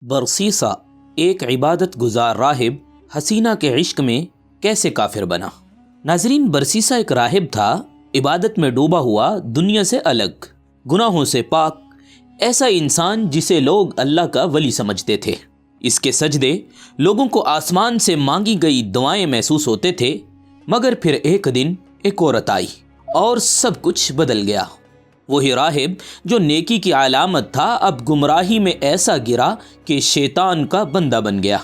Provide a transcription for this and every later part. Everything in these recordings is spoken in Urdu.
برسیسا ایک عبادت گزار راہب حسینہ کے عشق میں کیسے کافر بنا؟ ناظرین، برسیسا ایک راہب تھا، عبادت میں ڈوبا ہوا، دنیا سے الگ، گناہوں سے پاک، ایسا انسان جسے لوگ اللہ کا ولی سمجھتے تھے۔ اس کے سجدے لوگوں کو آسمان سے مانگی گئی دعائیں محسوس ہوتے تھے، مگر پھر ایک دن ایک عورت آئی اور سب کچھ بدل گیا۔ وہی راہب جو نیکی کی علامت تھا، اب گمراہی میں ایسا گرا کہ شیطان کا بندہ بن گیا۔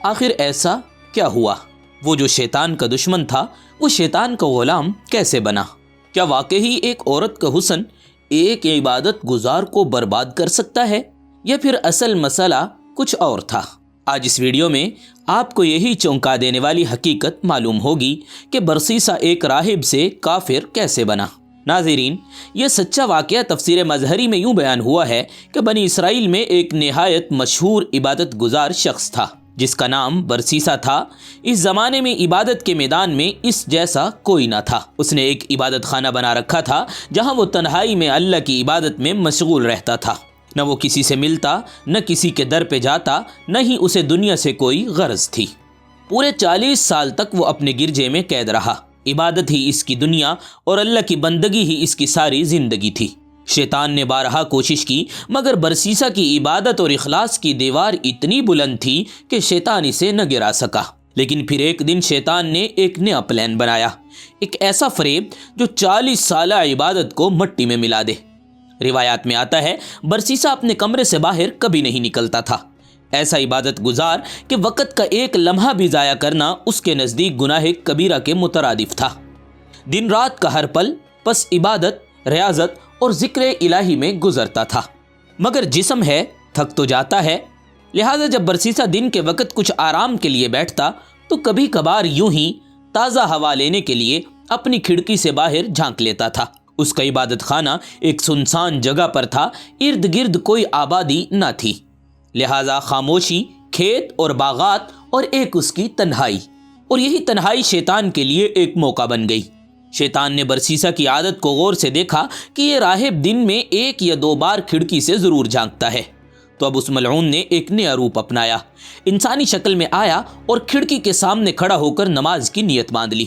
آخر ایسا کیا ہوا؟ وہ جو شیطان کا دشمن تھا، وہ شیطان کا غلام کیسے بنا؟ کیا واقعی ایک عورت کا حسن ایک عبادت گزار کو برباد کر سکتا ہے، یا پھر اصل مسئلہ کچھ اور تھا؟ آج اس ویڈیو میں آپ کو یہی چونکا دینے والی حقیقت معلوم ہوگی کہ برسیسا ایک راہب سے کافر کیسے بنا۔ ناظرین، یہ سچا واقعہ تفسیر مظہری میں یوں بیان ہوا ہے کہ بنی اسرائیل میں ایک نہایت مشہور عبادت گزار شخص تھا جس کا نام برسیسا تھا۔ اس زمانے میں عبادت کے میدان میں اس جیسا کوئی نہ تھا۔ اس نے ایک عبادت خانہ بنا رکھا تھا جہاں وہ تنہائی میں اللہ کی عبادت میں مشغول رہتا تھا۔ نہ وہ کسی سے ملتا، نہ کسی کے در پہ جاتا، نہ ہی اسے دنیا سے کوئی غرض تھی۔ پورے 40 سال تک وہ اپنے گرجے میں قید رہا۔ عبادت ہی اس کی دنیا اور اللہ کی بندگی ہی اس کی ساری زندگی تھی۔ شیطان نے بارہا کوشش کی، مگر برسیسا کی عبادت اور اخلاص کی دیوار اتنی بلند تھی کہ شیطان اسے نہ گرا سکا۔ لیکن پھر ایک دن شیطان نے ایک نیا پلان بنایا، ایک ایسا فریب جو 40 سالہ عبادت کو مٹی میں ملا دے۔ روایات میں آتا ہے برسیسا اپنے کمرے سے باہر کبھی نہیں نکلتا تھا۔ ایسا عبادت گزار کہ وقت کا ایک لمحہ بھی ضائع کرنا اس کے نزدیک گناہ کبیرہ کے مترادف تھا۔ دن رات کا ہر پل بس عبادت، ریاضت اور ذکر الہی میں گزرتا تھا۔ مگر جسم ہے، تھک تو جاتا ہے، لہذا جب برسیسا دن کے وقت کچھ آرام کے لیے بیٹھتا تو کبھی کبھار یوں ہی تازہ ہوا لینے کے لیے اپنی کھڑکی سے باہر جھانک لیتا تھا۔ اس کا عبادت خانہ ایک سنسان جگہ پر تھا، ارد گرد کوئی آبادی نہ تھی، لہذا خاموشی، کھیت اور باغات اور ایک اس کی تنہائی، اور یہی تنہائی شیطان کے لیے ایک موقع بن گئی۔ شیطان نے برسیسا کی عادت کو غور سے دیکھا کہ یہ راہب دن میں 1 یا 2 بار کھڑکی سے ضرور جھانکتا ہے، تو اب اس ملعون نے ایک نیا روپ اپنایا، انسانی شکل میں آیا اور کھڑکی کے سامنے کھڑا ہو کر نماز کی نیت باندھ لی۔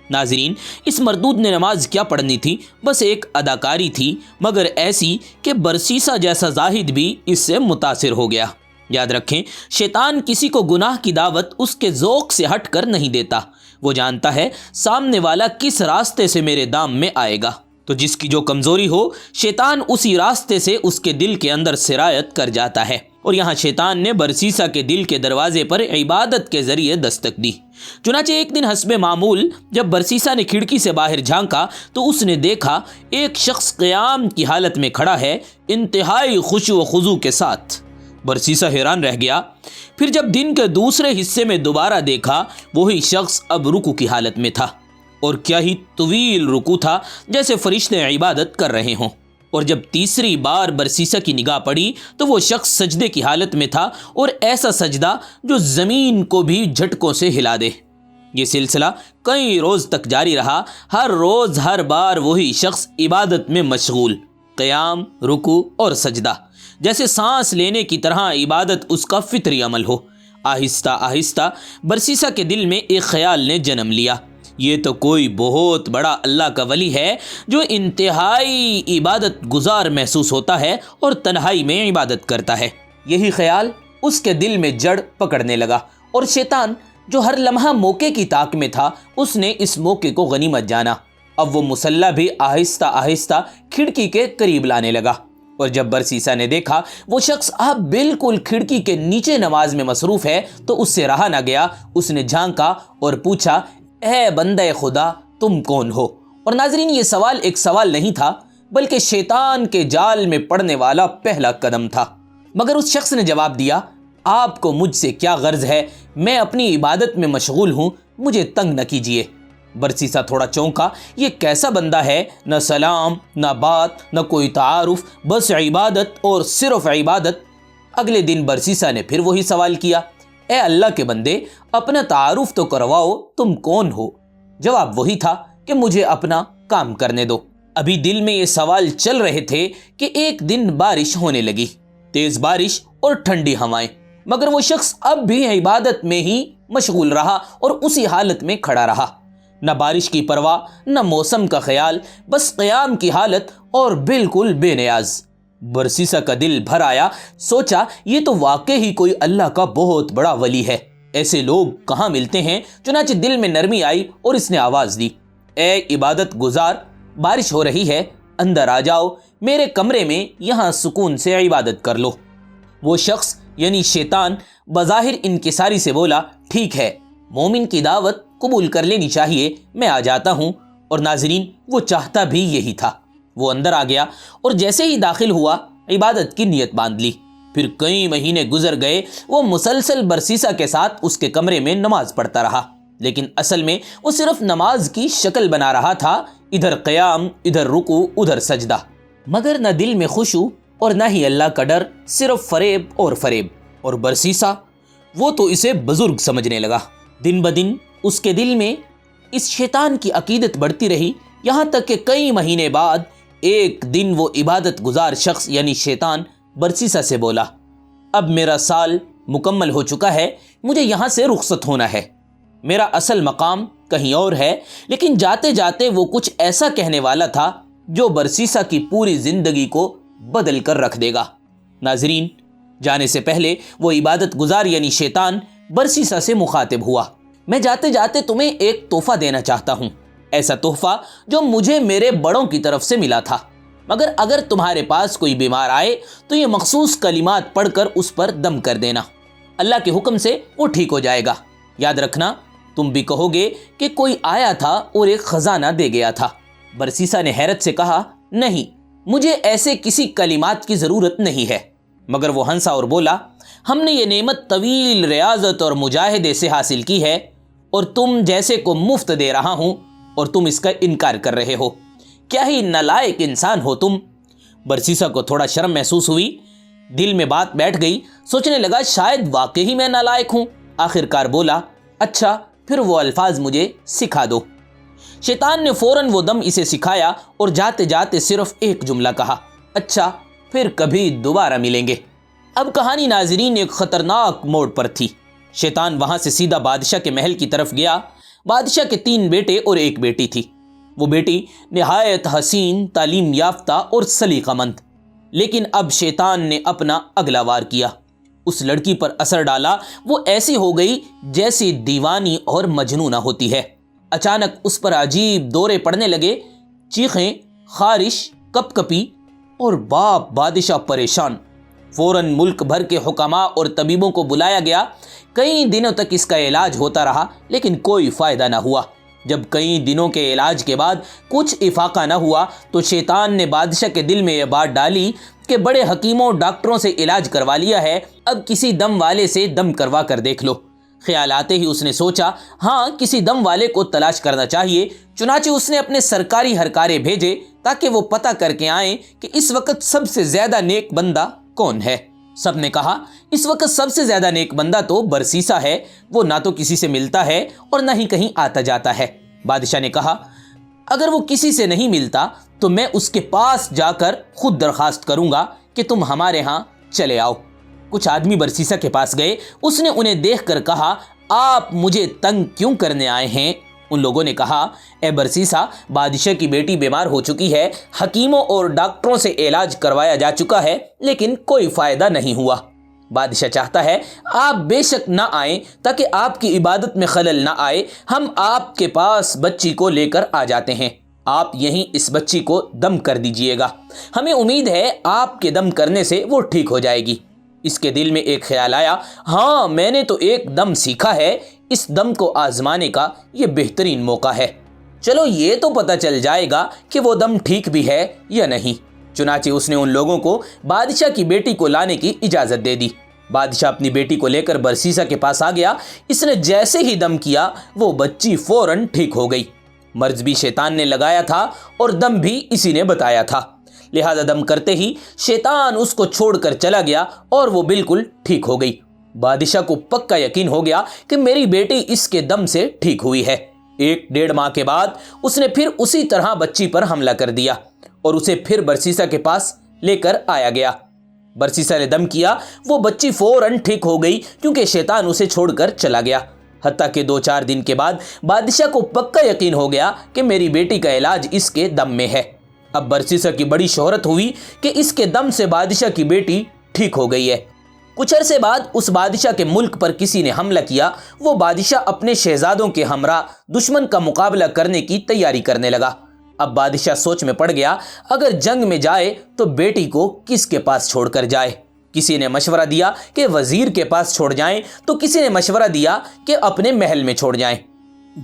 ناظرین، اس مردود نے نماز کیا پڑھنی تھی، بس ایک اداکاری تھی، مگر ایسی کہ برسیسا جیسا زاہد بھی اس سے متاثر ہو گیا۔ یاد رکھیں، شیطان کسی کو گناہ کی دعوت اس کے ذوق سے ہٹ کر نہیں دیتا۔ وہ جانتا ہے سامنے والا کس راستے سے میرے دام میں آئے گا، تو جس کی جو کمزوری ہو، شیطان اسی راستے سے اس کے دل کے اندر سرایت کر جاتا ہے۔ اور یہاں شیطان نے برسیسا کے دل کے دروازے پر عبادت کے ذریعے دستک دی۔ چنانچہ ایک دن حسب معمول جب برسیسا نے کھڑکی سے باہر جھانکا تو اس نے دیکھا ایک شخص قیام کی حالت میں کھڑا ہے، انتہائی خشوع و خضوع کے ساتھ۔ برسیسا حیران رہ گیا۔ پھر جب دن کے دوسرے حصے میں دوبارہ دیکھا، وہی شخص اب رکوع کی حالت میں تھا، اور کیا ہی طویل رکوع تھا، جیسے فرشتے عبادت کر رہے ہوں۔ اور جب تیسری بار برسیسا کی نگاہ پڑی تو وہ شخص سجدے کی حالت میں تھا، اور ایسا سجدہ جو زمین کو بھی جھٹکوں سے ہلا دے۔ یہ سلسلہ کئی روز تک جاری رہا، ہر روز ہر بار وہی شخص عبادت میں مشغول، قیام، رکوع اور سجدہ، جیسے سانس لینے کی طرح عبادت اس کا فطری عمل ہو۔ آہستہ آہستہ برسیسا کے دل میں ایک خیال نے جنم لیا، یہ تو کوئی بہت بڑا اللہ کا ولی ہے جو انتہائی عبادت گزار محسوس ہوتا ہے اور تنہائی میں عبادت کرتا ہے۔ یہی خیال اس کے دل میں جڑ پکڑنے لگا، اور شیطان جو ہر لمحہ موقع کی تاک میں تھا، اس نے اس موقع کو غنیمت جانا۔ اب وہ مسلح بھی آہستہ آہستہ کھڑکی کے قریب لانے لگا، اور جب برسیسا نے دیکھا وہ شخص اب بالکل کھڑکی کے نیچے نماز میں مصروف ہے تو اس سے رہا نہ گیا۔ اس نے جھانکا اور پوچھا، اے بندہ خدا، تم کون ہو؟ اور ناظرین، یہ سوال ایک سوال نہیں تھا، بلکہ شیطان کے جال میں پڑنے والا پہلا قدم تھا۔ مگر اس شخص نے جواب دیا، آپ کو مجھ سے کیا غرض ہے؟ میں اپنی عبادت میں مشغول ہوں، مجھے تنگ نہ کیجیے۔ برسیسا تھوڑا چونکا، یہ کیسا بندہ ہے؟ نہ سلام، نہ بات، نہ کوئی تعارف، بس عبادت اور صرف عبادت۔ اگلے دن برسیسا نے پھر وہی سوال کیا، اے اللہ کے بندے، اپنا تعارف تو کرواؤ، تم کون ہو؟ جواب وہی تھا کہ مجھے اپنا کام کرنے دو۔ ابھی دل میں یہ سوال چل رہے تھے کہ ایک دن بارش ہونے لگی، تیز بارش اور ٹھنڈی ہوائیں، مگر وہ شخص اب بھی عبادت میں ہی مشغول رہا اور اسی حالت میں کھڑا رہا، نہ بارش کی پرواہ نہ موسم کا خیال، بس قیام کی حالت اور بالکل بے نیاز۔ برسیسا کا دل بھر آیا، سوچا یہ تو واقعی کوئی اللہ کا بہت بڑا ولی ہے، ایسے لوگ کہاں ملتے ہیں۔ چنانچہ دل میں نرمی آئی اور اس نے آواز دی، اے عبادت گزار، بارش ہو رہی ہے، اندر آ جاؤ، میرے کمرے میں یہاں سکون سے عبادت کر لو۔ وہ شخص یعنی شیطان بظاہر انکساری سے بولا، ٹھیک ہے، مومن کی دعوت قبول کر لینی چاہیے، میں آ جاتا ہوں۔ اور ناظرین، وہ چاہتا بھی یہی تھا۔ وہ اندر آ گیا اور جیسے ہی داخل ہوا عبادت کی نیت باندھ لی۔ پھر کئی مہینے گزر گئے، وہ مسلسل برسیسا کے ساتھ اس کے کمرے میں نماز پڑھتا رہا، لیکن اصل میں وہ صرف نماز کی شکل بنا رہا تھا، ادھر قیام، ادھر رکوع، ادھر سجدہ، مگر نہ دل میں خشوع اور نہ ہی اللہ کا ڈر، صرف فریب اور فریب۔ اور برسیسا، وہ تو اسے بزرگ سمجھنے لگا۔ دن بدن اس کے دل میں اس شیطان کی عقیدت بڑھتی رہی، یہاں تک کہ کئی مہینے بعد ایک دن وہ عبادت گزار شخص یعنی شیطان برسیسا سے بولا، اب میرا سال مکمل ہو چکا ہے، مجھے یہاں سے رخصت ہونا ہے، میرا اصل مقام کہیں اور ہے۔ لیکن جاتے جاتے وہ کچھ ایسا کہنے والا تھا جو برسیسا کی پوری زندگی کو بدل کر رکھ دے گا۔ ناظرین، جانے سے پہلے وہ عبادت گزار یعنی شیطان برسیسا سے مخاطب ہوا، میں جاتے جاتے تمہیں ایک تحفہ دینا چاہتا ہوں، ایسا تحفہ جو مجھے میرے بڑوں کی طرف سے ملا تھا، مگر اگر تمہارے پاس کوئی بیمار آئے تو یہ مخصوص کلمات پڑھ کر اس پر دم کر دینا، اللہ کے حکم سے وہ ٹھیک ہو جائے گا۔ یاد رکھنا، تم بھی کہو گے کہ کوئی آیا تھا اور ایک خزانہ دے گیا تھا۔ برسیسا نے حیرت سے کہا، نہیں، مجھے ایسے کسی کلمات کی ضرورت نہیں ہے۔ مگر وہ ہنسا اور بولا، ہم نے یہ نعمت طویل ریاضت اور مجاہدے سے حاصل کی ہے، اور تم جیسے کو مفت دے رہا ہوں اور تم اس کا انکار کر رہے ہو، کیا ہی نالائق انسان ہو تم۔ برسیسا کو تھوڑا شرم محسوس ہوئی، دل میں بات بیٹھ گئی، سوچنے لگا شاید واقعی میں نالائق ہوں۔ آخر کار بولا، اچھا پھر وہ الفاظ مجھے سکھا دو۔ شیطان نے فوراً وہ دم اسے سکھایا اور جاتے جاتے صرف ایک جملہ کہا، اچھا پھر کبھی دوبارہ ملیں گے۔ اب کہانی ناظرین ایک خطرناک موڑ پر تھی۔ شیطان وہاں سے سیدھا بادشاہ کے محل کی طرف گیا۔ بادشاہ کے 3 بیٹے اور ایک بیٹی تھی۔ وہ بیٹی نہایت حسین، تعلیم یافتہ اور سلیقہ مند، لیکن اب شیطان نے اپنا اگلا وار کیا، اس لڑکی پر اثر ڈالا۔ وہ ایسی ہو گئی جیسی دیوانی اور مجنونہ ہوتی ہے۔ اچانک اس پر عجیب دورے پڑنے لگے، چیخیں، خارش، کپ کپی، اور باپ بادشاہ پریشان۔ فوراً ملک بھر کے حکماء اور طبیبوں کو بلایا گیا۔ کئی دنوں تک اس کا علاج ہوتا رہا، لیکن کوئی فائدہ نہ ہوا۔ جب کئی دنوں کے علاج کے بعد کچھ افاقہ نہ ہوا تو شیطان نے بادشاہ کے دل میں یہ بات ڈالی کہ بڑے حکیموں ڈاکٹروں سے علاج کروا لیا ہے، اب کسی دم والے سے دم کروا کر دیکھ لو۔ خیال آتے ہی اس نے سوچا، ہاں کسی دم والے کو تلاش کرنا چاہیے۔ چنانچہ اس نے اپنے سرکاری ہرکارے بھیجے تاکہ وہ پتہ کر کے آئیں کہ اس وقت سب سے زیادہ نیک بندہ کون ہے۔ سب نے کہا، اس وقت سب سے زیادہ نیک بندہ تو برسیسا ہے، وہ نہ تو کسی سے ملتا ہے اور نہ ہی کہیں آتا جاتا ہے۔ بادشاہ نے کہا، اگر وہ کسی سے نہیں ملتا تو میں اس کے پاس جا کر خود درخواست کروں گا کہ تم ہمارے ہاں چلے آؤ۔ کچھ آدمی برسیسا کے پاس گئے، اس نے انہیں دیکھ کر کہا، آپ مجھے تنگ کیوں کرنے آئے ہیں؟ ان لوگوں نے کہا، اے برسیسا، بادشاہ کی بیٹی بیمار ہو چکی ہے، حکیموں اور ڈاکٹروں سے علاج کروایا جا چکا ہے، لیکن کوئی فائدہ نہیں ہوا۔ بادشاہ چاہتا ہے آپ بے شک نہ آئیں تاکہ آپ کی عبادت میں خلل نہ آئے۔ ہم آپ کے پاس بچی کو لے کر آ جاتے ہیں، آپ یہیں اس بچی کو دم کر دیجئے گا، ہمیں امید ہے آپ کے دم کرنے سے وہ ٹھیک ہو جائے گی۔ اس کے دل میں ایک خیال آیا، ہاں میں نے تو ایک دم سیکھا ہے، اس دم کو آزمانے کا یہ بہترین موقع ہے، چلو یہ تو پتہ چل جائے گا کہ وہ دم ٹھیک بھی ہے یا نہیں۔ چنانچہ اس نے ان لوگوں کو بادشاہ کی بیٹی کو لانے کی اجازت دے دی۔ بادشاہ اپنی بیٹی کو لے کر برسیسا کے پاس آ گیا۔ اس نے جیسے ہی دم کیا وہ بچی فوراً ٹھیک ہو گئی۔ مرض بھی شیطان نے لگایا تھا اور دم بھی اسی نے بتایا تھا، لہذا دم کرتے ہی شیطان اس کو چھوڑ کر چلا گیا اور وہ بالکل ٹھیک ہو گئی۔ بادشاہ کو پکا یقین ہو گیا کہ میری بیٹی اس کے دم سے ٹھیک ہوئی ہے۔ 1.5 ماہ کے بعد اس نے پھر اسی طرح بچی پر حملہ کر دیا اور اسے پھر برسیسا کے پاس لے کر آیا گیا۔ برسیسا نے دم کیا، وہ بچی فوراً ٹھیک ہو گئی کیونکہ شیطان اسے چھوڑ کر چلا گیا۔ حتیٰ کہ 2-4 دن کے بعد بادشاہ کو پکا یقین ہو گیا کہ میری بیٹی کا علاج اس کے دم میں ہے۔ اب برسیسا کی بڑی شہرت ہوئی کہ اس کے دم سے بادشاہ کی بیٹی ٹھیک ہو گئی ہے۔ کچھ عرصے بعد اس بادشاہ کے ملک پر کسی نے حملہ کیا۔ وہ بادشاہ اپنے شہزادوں کے ہمراہ دشمن کا مقابلہ کرنے کی تیاری کرنے لگا۔ اب بادشاہ سوچ میں پڑ گیا، اگر جنگ میں جائے تو بیٹی کو کس کے پاس چھوڑ کر جائے؟ کسی نے مشورہ دیا کہ وزیر کے پاس چھوڑ جائیں، تو کسی نے مشورہ دیا کہ اپنے محل میں چھوڑ جائیں۔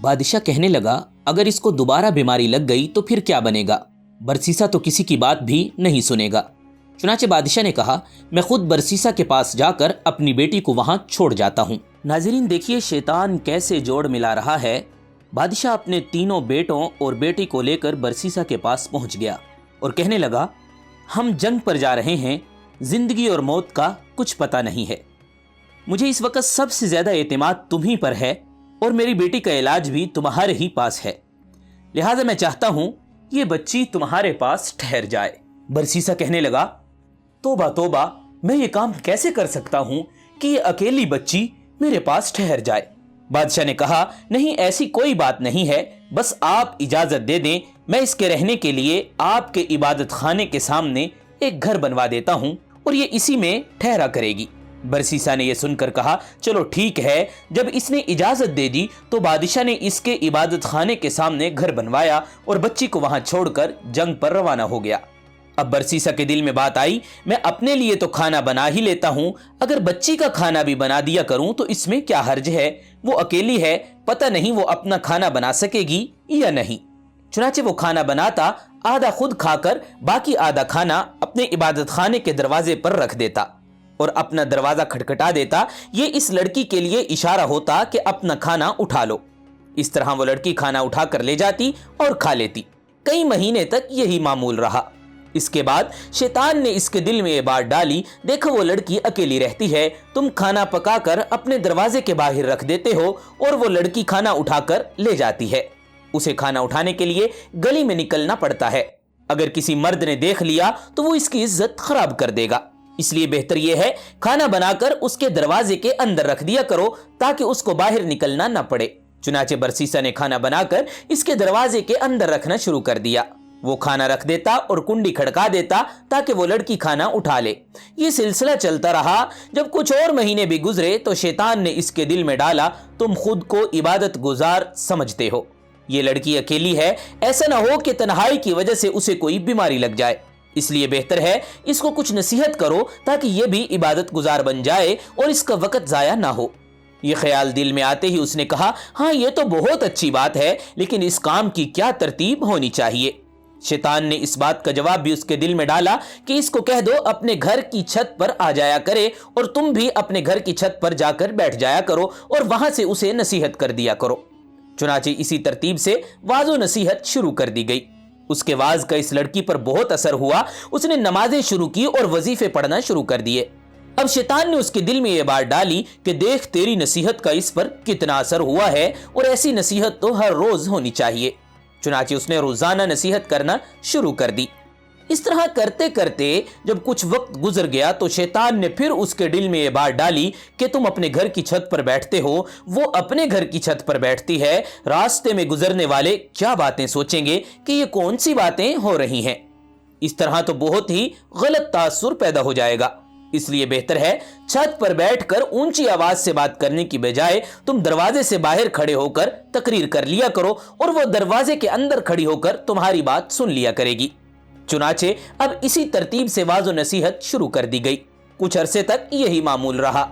بادشاہ کہنے لگا، اگر اس کو دوبارہ بیماری لگ گئی تو پھر کیا بنے گا؟ برسیسا تو کسی کی بات بھی نہیں سنے گا۔ چنانچہ بادشاہ نے کہا، میں خود برسیسا کے پاس جا کر اپنی بیٹی کو وہاں چھوڑ جاتا ہوں۔ ناظرین دیکھیے شیطان کیسے جوڑ ملا رہا ہے۔ بادشاہ اپنے تینوں بیٹوں اور بیٹی کو لے کر برسیسا کے پاس پہنچ گیا اور کہنے لگا، ہم جنگ پر جا رہے ہیں، زندگی اور موت کا کچھ پتہ نہیں ہے۔ مجھے اس وقت سب سے زیادہ اعتماد تمہیں پر ہے اور میری بیٹی کا علاج بھی تمہارے ہی پاس ہے، لہٰذا میں چاہتا ہوں یہ بچی تمہارے پاس ٹھہر جائے۔ برسیسا کہنے لگا، توبہ توبہ، میں یہ کام کیسے کر سکتا ہوں کہ یہ اکیلی بچی میرے پاس ٹھہر جائے؟ بادشاہ نے کہا، نہیں ایسی کوئی بات نہیں ہے، بس آپ اجازت دے دیں، میں اس کے رہنے کے لیے آپ کے عبادت خانے کے سامنے ایک گھر بنوا دیتا ہوں اور یہ اسی میں ٹھہرا کرے گی۔ برسیسا نے یہ سن کر کہا، چلو ٹھیک ہے۔ جب اس نے اجازت دے دی تو بادشاہ نے اس کے عبادت خانے کے سامنے گھر بنوایا اور بچی کو وہاں چھوڑ کر جنگ پر روانہ ہو گیا۔ اب برسیسا کے دل میں بات آئی، میں اپنے لیے تو کھانا بنا ہی لیتا ہوں، اگر بچی کا کھانا بھی بنا دیا کروں تو اس میں کیا حرج ہے؟ وہ اکیلی ہے، پتہ نہیں وہ اپنا کھانا بنا سکے گی یا نہیں۔ چنانچہ وہ کھانا بناتا، آدھا خود کھا کر باقی آدھا کھانا اپنے عبادت خانے کے دروازے پر رکھ دیتا اور اپنا دروازہ کھٹکھٹا دیتا۔ یہ اس لڑکی کے لیے اشارہ ہوتا کہ اپنا کھانا اٹھا لو۔ اس طرح وہ لڑکی کھانا اٹھا کر لے جاتی اور کھا لیتی۔ کئی مہینے تک یہی معمول رہا۔ اس کے بعد شیطان نے اس کے دل میں یہ بات ڈالی، دیکھو وہ لڑکی اکیلی رہتی ہے، تم کھانا پکا کر اپنے دروازے کے باہر رکھ دیتے ہو اور وہ لڑکی کھانا اٹھا کر لے جاتی ہے۔ اسے کھانا اٹھانے کے لیے گلی میں نکلنا پڑتا ہے، اگر کسی مرد نے دیکھ لیا تو وہ اس کی عزت خراب کر دے گا، اس لیے بہتر یہ ہے کھانا بنا کر اس کے دروازے کے اندر رکھ دیا کرو تاکہ اس کو باہر نکلنا نہ پڑے۔ چنانچہ برسیسا نے کھانا بنا کر اس کے دروازے کے اندر رکھنا شروع کر دیا۔ وہ کھانا رکھ دیتا اور کنڈی کھڑکا دیتا تاکہ وہ لڑکی کھانا اٹھا لے۔ یہ سلسلہ چلتا رہا۔ جب کچھ اور مہینے بھی گزرے تو شیطان نے اس کے دل میں ڈالا، تم خود کو عبادت گزار سمجھتے ہو، یہ لڑکی اکیلی ہے، ایسا نہ ہو کہ تنہائی کی وجہ سے اسے کوئی بیماری لگ جائے، اس لیے بہتر ہے اس کو کچھ نصیحت کرو تاکہ یہ بھی عبادت گزار بن جائے اور اس کا وقت ضائع نہ ہو۔ یہ خیال دل میں آتے ہی اس نے کہا، ہاں یہ تو بہت اچھی بات ہے، لیکن اس کام کی کیا ترتیب ہونی چاہیے؟ شیطان نے اس بات کا جواب بھی اس کے دل میں ڈالا کہ اس کو کہہ دو اپنے گھر کی چھت پر آ جایا کرے اور تم بھی اپنے گھر کی چھت پر جا کر بیٹھ جایا کرو اور وہاں سے اسے نصیحت کر دیا کرو۔ چنانچہ اسی ترتیب سے واعظ و نصیحت شروع کر دی گئی۔ اس کے واعظ کا اس لڑکی پر بہت اثر ہوا، اس نے نمازیں شروع کی اور وظیفے پڑھنا شروع کر دیے۔ اب شیطان نے اس کے دل میں یہ بات ڈالی کہ دیکھ تیری نصیحت کا اس پر کتنا اثر ہوا ہے اور ایسی نصیحت تو ہر روز ہونی چاہیے۔ چنانچہ اس نے روزانہ نصیحت کرنا شروع کر دی۔ اس طرح کرتے کرتے جب کچھ وقت گزر گیا تو شیطان نے پھر اس کے دل میں یہ بات ڈالی کہ تم اپنے گھر کی چھت پر بیٹھتے ہو، وہ اپنے گھر کی چھت پر بیٹھتی ہے، راستے میں گزرنے والے کیا باتیں سوچیں گے کہ یہ کون سی باتیں ہو رہی ہیں؟ اس طرح تو بہت ہی غلط تاثر پیدا ہو جائے گا، اس لیے بہتر ہے چھت پر بیٹھ کر اونچی آواز سے بات کرنے کی بجائے تم دروازے سے باہر کھڑے ہو کر تقریر کر لیا کرو اور وہ دروازے کے اندر کھڑی ہو کر تمہاری بات سن لیا کرے گی۔ چنانچہ اب اسی ترتیب سے واعظ و نصیحت شروع کر دی گئی۔ کچھ عرصے تک یہی معمول رہا۔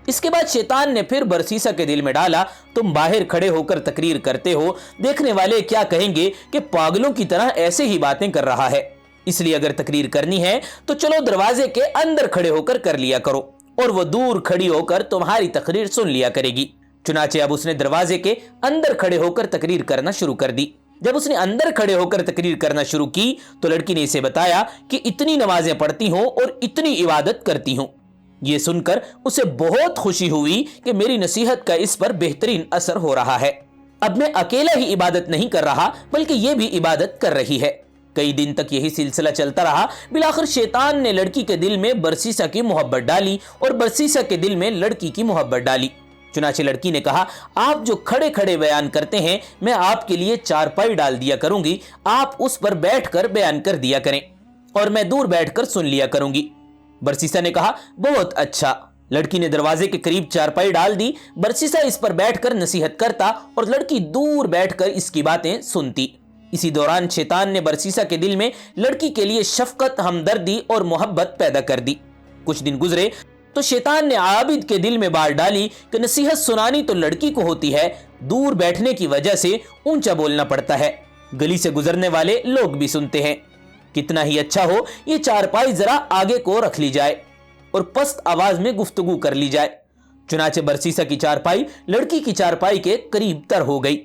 اس کے بعد شیطان نے پھر برسیسا کے دل میں ڈالا، تم باہر کھڑے ہو کر تقریر کرتے ہو، دیکھنے والے کیا کہیں گے کہ پاگلوں کی طرح ایسے ہی باتیں کر رہا ہے، اس لیے اگر تقریر کرنی ہے تو چلو دروازے کے اندر کھڑے ہو کر لیا کرو اور وہ دور کھڑی ہو کر تمہاری تقریر سن لیا کرے گی۔ چنانچہ اب اس نے دروازے کے اندر کھڑے ہو کر تقریر کرنا شروع کر دی۔ جب اس نے اندر کھڑے ہو کر تقریر کرنا شروع کی تو لڑکی نے اسے بتایا کہ اتنی نمازیں پڑھتی ہوں اور اتنی عبادت کرتی ہوں۔ یہ سن کر اسے بہت خوشی ہوئی کہ میری نصیحت کا اس پر بہترین اثر ہو رہا ہے، اب میں اکیلا ہی عبادت نہیں کر رہا بلکہ یہ بھی عبادت کر رہی ہے۔ کئی دن تک یہی سلسلہ چلتا رہا۔ بالآخر شیطان نے لڑکی کے دل میں برسیسا کی محبت ڈالی اور برسیسا کے دل میں لڑکی کی محبت ڈالی۔ چنانچہ لڑکی نے کہا، آپ جو کھڑے کھڑے بیان کرتے ہیں میں آپ کے لیے چارپائی ڈال دیا کروں گی، آپ اس پر بیٹھ کر بیان کر دیا کریں اور میں دور بیٹھ کر سن لیا کروں گی۔ برسیسا نے کہا، بہت اچھا۔ لڑکی نے دروازے کے قریب چارپائی ڈال دی۔ برسیسا اس پر بیٹھ کر نصیحت کرتا اور لڑکی دور بیٹھ کر اس کی باتیں سنتی۔ اسی دوران شیطان نے برسیسا کے دل میں لڑکی کے لیے شفقت، ہمدردی اور محبت پیدا کر دی۔ کچھ دن گزرے تو شیطان نے عابد کے دل میں بات ڈالی کہ نصیحت سنانی تو لڑکی کو ہوتی ہے، دور بیٹھنے کی وجہ سے اونچا بولنا پڑتا ہے، گلی سے گزرنے والے لوگ بھی سنتے ہیں۔ کتنا ہی اچھا ہو یہ چارپائی ذرا آگے کو رکھ لی جائے اور پست آواز میں گفتگو کر لی جائے۔ چنانچہ برسیسا کی چارپائی لڑکی کی چارپائی کے قریب تر ہو گئی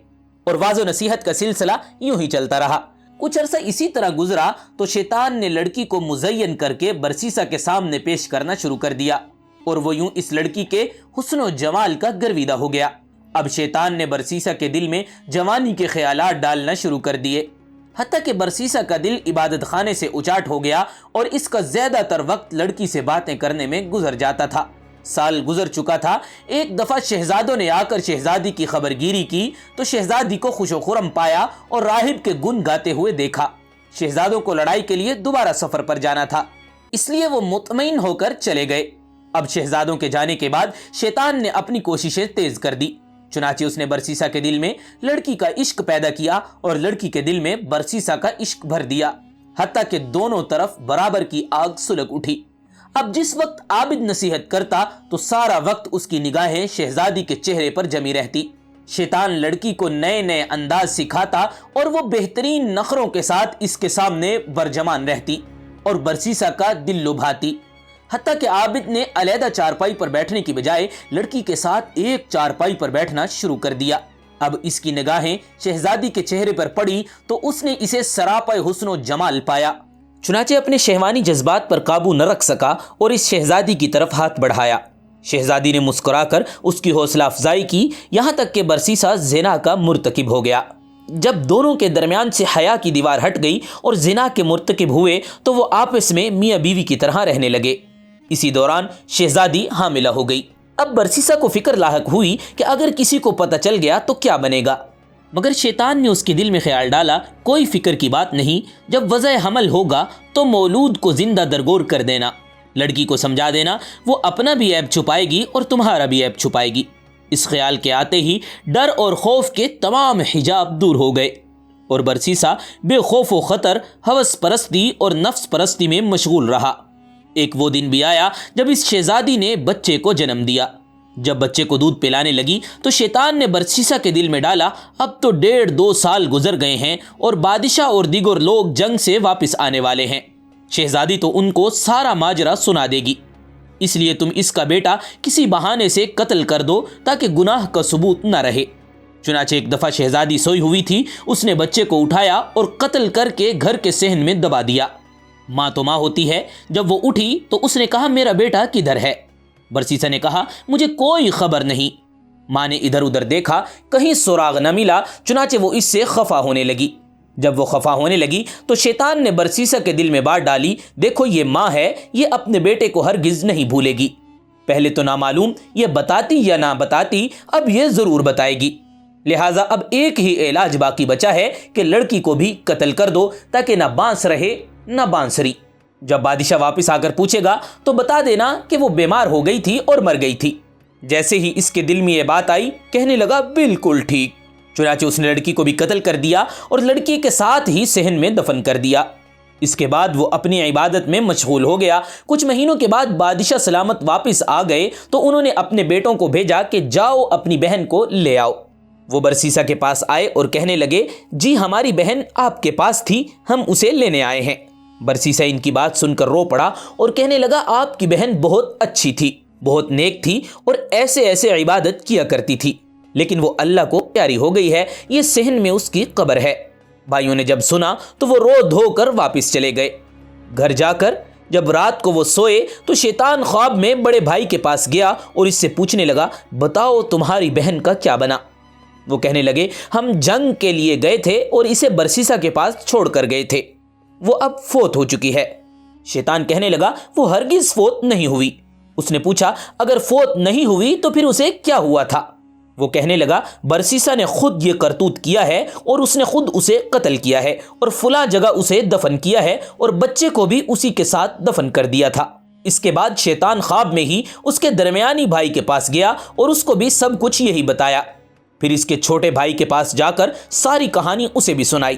اور واضح نصیحت کا سلسلہ یوں ہی چلتا رہا۔ کچھ عرصہ اسی طرح گزرا تو شیطان نے لڑکی کو مزین کر کے برسیسا کے سامنے پیش کرنا شروع کر دیا اور وہ یوں اس لڑکی کے حسن و جمال کا گرویدہ ہو گیا۔ اب شیطان نے برسیسا کے دل میں جوانی کے خیالات ڈالنا شروع کر دیے، حتیٰ کہ برسیسا کا دل عبادت خانے سے اچاٹ ہو گیا اور اس کا زیادہ تر وقت لڑکی سے باتیں کرنے میں گزر جاتا تھا۔ سال گزر چکا تھا۔ ایک دفعہ شہزادوں نے آ کر شہزادی کی خبر گیری کی تو شہزادی کو خوش و خرم پایا اور راہب کے گن گاتے ہوئے دیکھا۔ شہزادوں کو لڑائی کے لیے دوبارہ سفر پر جانا تھا، اس لیے وہ مطمئن ہو کر چلے گئے۔ اب شہزادوں کے جانے کے بعد شیطان نے اپنی کوششیں تیز کر دی۔ چنانچہ اس نے برسیسا کے دل میں لڑکی کا عشق پیدا کیا اور لڑکی کے دل میں برسیسا کا عشق بھر دیا، حتیٰ کہ دونوں طرف برابر کی آگ سلگ اٹھی۔ اب جس وقت عابد نصیحت کرتا تو سارا وقت اس کی نگاہیں شہزادی کے چہرے پر جمی رہتی۔ شیطان لڑکی کو نئے نئے انداز سکھاتا اور وہ بہترین نخروں کے ساتھ اس کے سامنے برجمان رہتی اور برسیسا کا دل لبھاتی، حتیٰ کہ عابد نے علیحدہ چارپائی پر بیٹھنے کی بجائے لڑکی کے ساتھ ایک چارپائی پر بیٹھنا شروع کر دیا۔ اب اس کی نگاہیں شہزادی کے چہرے پر پڑی تو اس نے اسے سراپے حسن و جمال پایا۔ چنانچہ اپنے شہوانی جذبات پر قابو نہ رکھ سکا اور اس شہزادی کی طرف ہاتھ بڑھایا۔ شہزادی نے مسکرا کر اس کی حوصلہ افزائی کی، یہاں تک کہ برسیسا زنا کا مرتکب ہو گیا۔ جب دونوں کے درمیان سے حیا کی دیوار ہٹ گئی اور زنا کے مرتکب ہوئے تو وہ آپس میں میاں بیوی کی طرح رہنے لگے۔ اسی دوران شہزادی حاملہ ہو گئی۔ اب برسیسا کو فکر لاحق ہوئی کہ اگر کسی کو پتہ چل گیا تو کیا بنے گا، مگر شیطان نے اس کے دل میں خیال ڈالا، کوئی فکر کی بات نہیں، جب وضع حمل ہوگا تو مولود کو زندہ درگور کر دینا، لڑکی کو سمجھا دینا، وہ اپنا بھی عیب چھپائے گی اور تمہارا بھی عیب چھپائے گی۔ اس خیال کے آتے ہی ڈر اور خوف کے تمام حجاب دور ہو گئے اور برسیسا بے خوف و خطر ہوس پرستی اور نفس پرستی میں مشغول رہا۔ ایک وہ دن بھی آیا جب اس شہزادی نے بچے کو جنم دیا۔ جب بچے کو دودھ پلانے لگی تو شیطان نے برسیسا کے دل میں ڈالا، اب تو 1.5-2 سال گزر گئے ہیں اور بادشاہ اور دیگر لوگ جنگ سے واپس آنے والے ہیں، شہزادی تو ان کو سارا ماجرا سنا دے گی، اس لیے تم اس کا بیٹا کسی بہانے سے قتل کر دو تاکہ گناہ کا ثبوت نہ رہے۔ چنانچہ ایک دفعہ شہزادی سوئی ہوئی تھی، اس نے بچے کو اٹھایا اور قتل کر کے گھر کے صحن میں دبا دیا۔ ماں تو ماں ہوتی ہے، جب وہ اٹھی تو اس نے کہا، میرا بیٹا کدھر ہے؟ برسیسا نے کہا، مجھے کوئی خبر نہیں۔ ماں نے ادھر ادھر دیکھا، کہیں سراغ نہ ملا، چنانچہ وہ اس سے خفا ہونے لگی۔ جب وہ خفا ہونے لگی تو شیطان نے برسیسا کے دل میں بات ڈالی، دیکھو یہ ماں ہے، یہ اپنے بیٹے کو ہرگز نہیں بھولے گی، پہلے تو نامعلوم یہ بتاتی یا نہ بتاتی، اب یہ ضرور بتائے گی، لہٰذا اب ایک ہی علاج باقی بچا ہے کہ لڑکی کو بھی قتل کر دو تاکہ نہ بانس رہے نہ بانسری۔ جب بادشاہ واپس آ کر پوچھے گا تو بتا دینا کہ وہ بیمار ہو گئی تھی اور مر گئی تھی۔ جیسے ہی اس کے دل میں یہ بات آئی، کہنے لگا، بالکل ٹھیک۔ چنانچہ اس نے لڑکی کو بھی قتل کر دیا اور لڑکی کے ساتھ ہی صحن میں دفن کر دیا۔ اس کے بعد وہ اپنی عبادت میں مشغول ہو گیا۔ کچھ مہینوں کے بعد بادشاہ سلامت واپس آ گئے تو انہوں نے اپنے بیٹوں کو بھیجا کہ جاؤ اپنی بہن کو لے آؤ۔ وہ برسیسا کے پاس آئے اور کہنے لگے، جی ہماری بہن آپ کے پاس تھی، ہم اسے لینے آئے ہیں۔ برسیسا ان کی بات سن کر رو پڑا اور کہنے لگا، آپ کی بہن بہت اچھی تھی، بہت نیک تھی اور ایسے ایسے عبادت کیا کرتی تھی، لیکن وہ اللہ کو پیاری ہو گئی ہے، یہ صحن میں اس کی قبر ہے۔ بھائیوں نے جب سنا تو وہ رو دھو کر واپس چلے گئے۔ گھر جا کر جب رات کو وہ سوئے تو شیطان خواب میں بڑے بھائی کے پاس گیا اور اس سے پوچھنے لگا، بتاؤ تمہاری بہن کا کیا بنا؟ وہ کہنے لگے، ہم جنگ کے لیے گئے تھے اور اسے برسیسا کے پاس چھوڑ کر گئے تھے، وہ اب فوت ہو چکی ہے۔ شیطان کہنے لگا وہ ہرگز فوت نہیں ہوئی۔ اس نے پوچھا اگر فوت نہیں ہوئی تو پھر اسے کیا ہوا تھا؟ وہ کہنے لگا برسیسا نے خود یہ کرتوت کیا ہے اور اس نے خود اسے قتل کیا ہے اور فلاں جگہ اسے دفن کیا ہے اور بچے کو بھی اسی کے ساتھ دفن کر دیا تھا۔ اس کے بعد شیطان خواب میں ہی اس کے درمیانی بھائی کے پاس گیا اور اس کو بھی سب کچھ یہی بتایا۔ پھر اس کے چھوٹے بھائی کے پاس جا کر ساری کہانی اسے بھی سنائی۔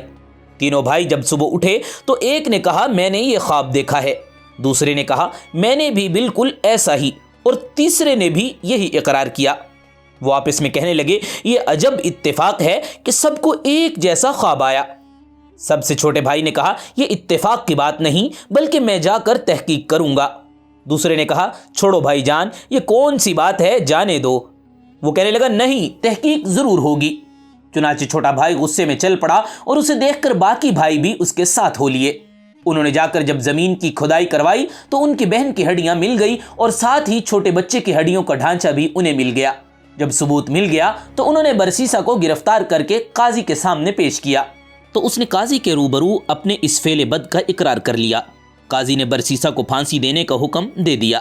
تینوں بھائی جب صبح اٹھے تو ایک نے کہا میں نے یہ خواب دیکھا ہے، دوسرے نے کہا میں نے بھی بالکل ایسا ہی، اور تیسرے نے بھی یہی اقرار کیا۔ وہ آپس میں کہنے لگے یہ عجب اتفاق ہے کہ سب کو ایک جیسا خواب آیا۔ سب سے چھوٹے بھائی نے کہا یہ اتفاق کی بات نہیں بلکہ میں جا کر تحقیق کروں گا۔ دوسرے نے کہا چھوڑو بھائی جان، یہ کون سی بات ہے، جانے دو۔ وہ کہنے لگا نہیں، تحقیق ضرور ہوگی۔ چنانچہ چھوٹا بھائی غصے میں چل پڑا اور اسے دیکھ کر باقی بھائی بھی اس کے ساتھ ہو لیے۔ انہوں نے جا کر جب زمین کی کھدائی کروائی تو ان کی بہن کی ہڈیاں مل گئی اور ساتھ ہی چھوٹے بچے کی ہڈیوں کا ڈھانچہ بھی انہیں مل گیا۔ جب ثبوت مل گیا تو انہوں نے برسیسا کو گرفتار کر کے قاضی کے سامنے پیش کیا تو اس نے قاضی کے روبرو اپنے اس فعل بد کا اقرار کر لیا۔ قاضی نے برسیسا کو پھانسی دینے کا حکم دے دیا۔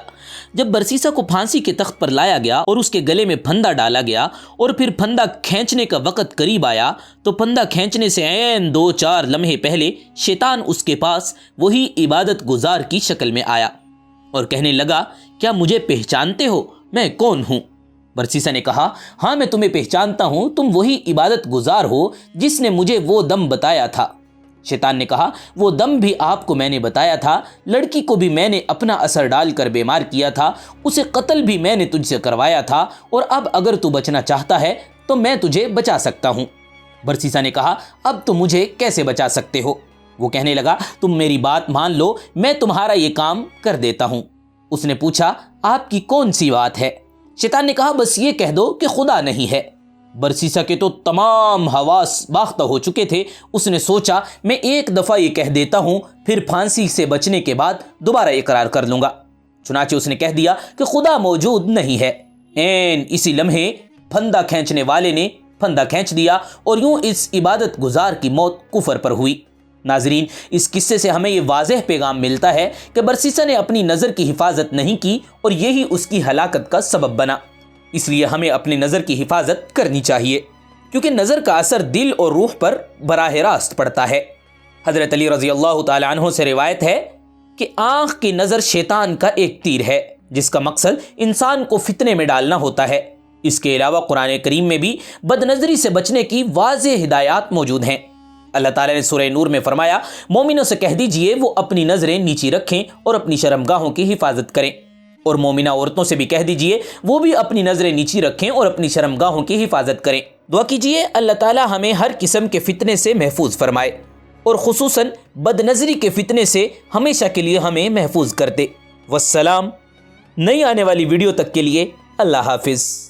جب برسیسا کو پھانسی کے تخت پر لایا گیا اور اس کے گلے میں پھندا ڈالا گیا اور پھر پھندا کھینچنے کا وقت قریب آیا تو پھندا کھینچنے سے عین 2-4 لمحے پہلے شیطان اس کے پاس وہی عبادت گزار کی شکل میں آیا اور کہنے لگا کیا مجھے پہچانتے ہو، میں کون ہوں؟ برسیسا نے کہا ہاں میں تمہیں پہچانتا ہوں، تم وہی عبادت گزار ہو جس نے مجھے وہ دم بتایا تھا۔ شیطان نے کہا وہ دم بھی آپ کو میں نے بتایا تھا، لڑکی کو بھی میں نے اپنا اثر ڈال کر بیمار کیا تھا، اسے قتل بھی میں نے تجھ سے کروایا تھا، اور اب اگر تو بچنا چاہتا ہے تو میں تجھے بچا سکتا ہوں۔ برسیسا نے کہا اب تو مجھے کیسے بچا سکتے ہو؟ وہ کہنے لگا تم میری بات مان لو، میں تمہارا یہ کام کر دیتا ہوں۔ اس نے پوچھا آپ کی کون سی بات ہے؟ شیطان نے کہا بس یہ کہہ دو کہ خدا نہیں ہے۔ برسیسا کے تو تمام حواس باختہ ہو چکے تھے۔ اس نے سوچا میں ایک دفعہ یہ کہہ دیتا ہوں، پھر پھانسی سے بچنے کے بعد دوبارہ اقرار کر لوں گا۔ چنانچہ اس نے کہہ دیا کہ خدا موجود نہیں ہے۔ عین اسی لمحے پھندا کھینچنے والے نے پھندا کھینچ دیا اور یوں اس عبادت گزار کی موت کفر پر ہوئی۔ ناظرین، اس قصے سے ہمیں یہ واضح پیغام ملتا ہے کہ برسیسا نے اپنی نظر کی حفاظت نہیں کی اور یہی اس کی ہلاکت کا سبب بنا۔ اس لیے ہمیں اپنی نظر کی حفاظت کرنی چاہیے، کیونکہ نظر کا اثر دل اور روح پر براہ راست پڑتا ہے۔ حضرت علی رضی اللہ تعالی عنہ سے روایت ہے کہ آنکھ کی نظر شیطان کا ایک تیر ہے جس کا مقصد انسان کو فتنے میں ڈالنا ہوتا ہے۔ اس کے علاوہ قرآن کریم میں بھی بد نظری سے بچنے کی واضح ہدایات موجود ہیں۔ اللہ تعالیٰ نے سورہ نور میں فرمایا مومنوں سے کہہ دیجئے وہ اپنی نظریں نیچی رکھیں اور اپنی شرمگاہوں کی حفاظت کریں، اور مومنہ عورتوں سے بھی کہہ دیجئے وہ بھی اپنی نظریں نیچی رکھیں اور اپنی شرمگاہوں کی حفاظت کریں۔ دعا کیجئے اللہ تعالیٰ ہمیں ہر قسم کے فتنے سے محفوظ فرمائے اور خصوصاً بد نظری کے فتنے سے ہمیشہ کے لیے ہمیں محفوظ کر دے۔ والسلام۔ نئی آنے والی ویڈیو تک کے لیے اللہ حافظ۔